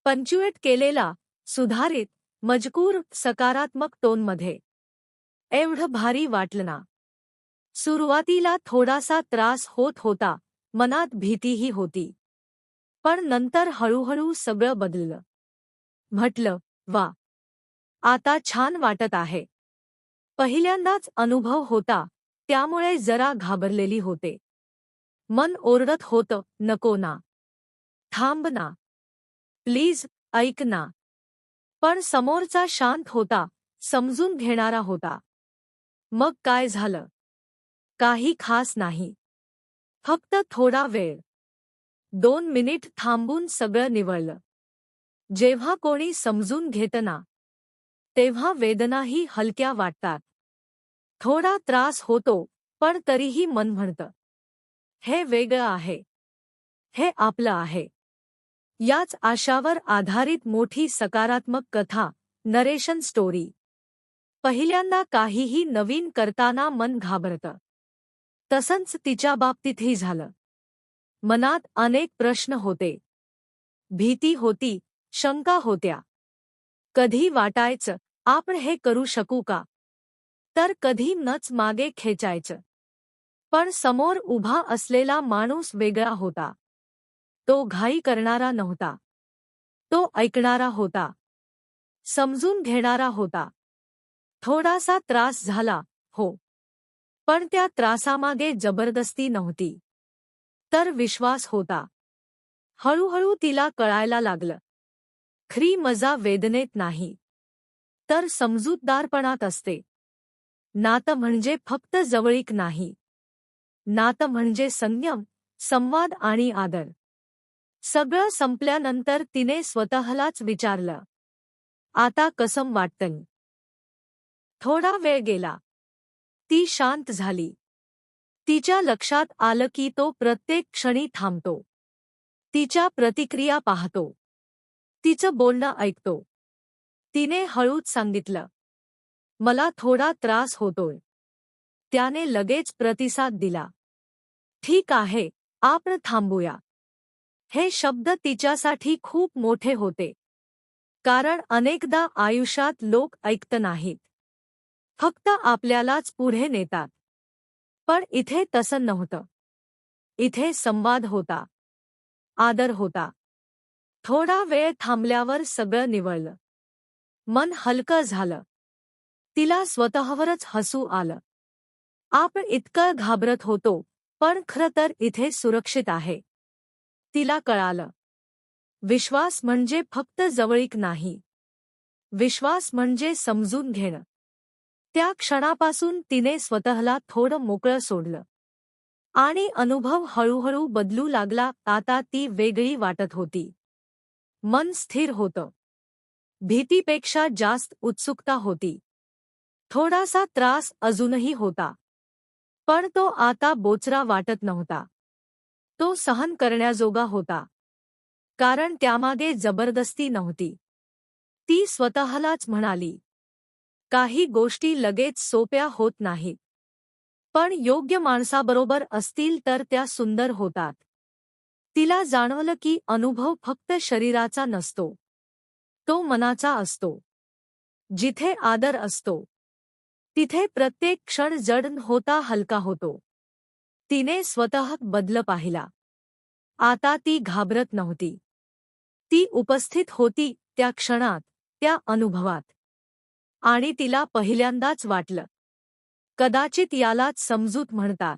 पंच्युएट केलेला, सुधारित मजकूर सकारात्मक टोनमध्ये. एवढं भारी वाटलं ना. सुरुवातीला थोडासा त्रास होत होता, मनात भीतीही होती. पण नंतर हळूहळू सगळं बदललं. म्हटलं, वा, आता छान वाटत आहे. पहिल्यांदाच अनुभव होता, त्यामुळे जरा घाबरलेली होते. मन ओरडत होतं, नको ना. थांब ना. प्लीज, ऐक ना. पण समोरचा शांत होता, समजून घेणारा होता. मग काय झालं? काही खास नाही. फक्त थोडा वेळ. 2 मिनिट थांबून सगळं निवळलं. जेव्हा कोणी समजून घेतं ना, तेव्हा वेदनाही हलक्या वाटतात. थोडा त्रास होतो, पण तरीही मन म्हणतं, हे वेगळं आहे. हे आपलं आहे. याच आशावर आधारित मोठी सकारात्मक कथा, नरेशन स्टोरी. पहिल्यांदा काहीही नवीन करताना मन घाबरतं. तसंच तिच्या बाबतीतही झालं. मनात अनेक प्रश्न होते. भीती होती, शंका होत्या. कधी वाटायचं, आपण हे करू शकू का? तर कधी नच मागे खेचायचं. पण समोर उभा असलेला माणूस वेगळा होता. तो घाई करणारा नव्हता. तो ऐकणारा होता. समजून घेणारा होता. थोडासा त्रास झाला, हो. पण त्या त्रासामागे जबरदस्ती नव्हती. तर विश्वास होता. हळूहळू तिला कळायला लागलं. खरी मजा वेदनेत नाही, तर समजूतदारपणात असते. नातं म्हणजे फक्त जवळीक नाही. नातं म्हणजे संयम, संवाद आणि आदर. सगळं संपल्यानंतर तिने स्वतःलाच विचारलं, आता कसं वाटतंय? थोडा वेळ गेला. ती शांत झाली. तिच्या लक्षात आलं की तो प्रत्येक क्षणी थांबतो. तिच्या प्रतिक्रिया पाहतो. तिचं बोलणं ऐकतो. तिने हळूच सांगितलं, मला थोडा त्रास होतोय. त्याने लगेच प्रतिसाद दिला. ठीक आहे, आपण थांबूया. हे शब्द तिच्यासाठी खूप मोठे होते. कारण अनेकदा आयुष्यात लोक ऐकत नाहीत. फक्त आपल्यालाच पुढे नेतात. पण इथे तसं नव्हतं. इथे संवाद होता. आदर होता. थोडा वेळ थांबल्यावर सगळं निवळलं. मन हलकं झालं. तिला स्वतःवरच हसू आलं. आपण इतकं घाबरत होतो, पण खरं तर इथे सुरक्षित आहे. तिला कळालं. विश्वास म्हणजे फक्त जवळीक नाही. विश्वास म्हणजे समजून घेणं. त्या क्षणापासून तिने स्वतःला थोडं मोकळं सोडलं. आणि अनुभव हळूहळू बदलू लागला. आता ती वेगळी वाटत होती. मन स्थिर होतं. भीतीपेक्षा जास्त उत्सुकता होती. थोडासा त्रास अजूनही होता. पण तो आता बोचरा वाटत नव्हता. तो सहन करण्याजोगा होता. कारण त्यामागे जबरदस्ती नव्हती. ती स्वतःलाच म्हणाली, काही गोष्टी लगेच सोप्या होत नाहीत. पण योग्य माणसाबरोबर असतील तर त्या सुंदर होतात. तिला जाणवलं की अनुभव फक्त शरीराचा नसतो. तो मनाचा असतो. जिथे आदर असतो, तिथे प्रत्येक क्षण जड होता हलका होतो. तिने स्वतः बदल पाहिला. आता ती घाबरत नव्हती. ती उपस्थित होती त्या क्षणात, त्या अनुभवात. आणि तिला पहिल्यांदाच वाटलं, कदाचित यालाच समजूत म्हणतात.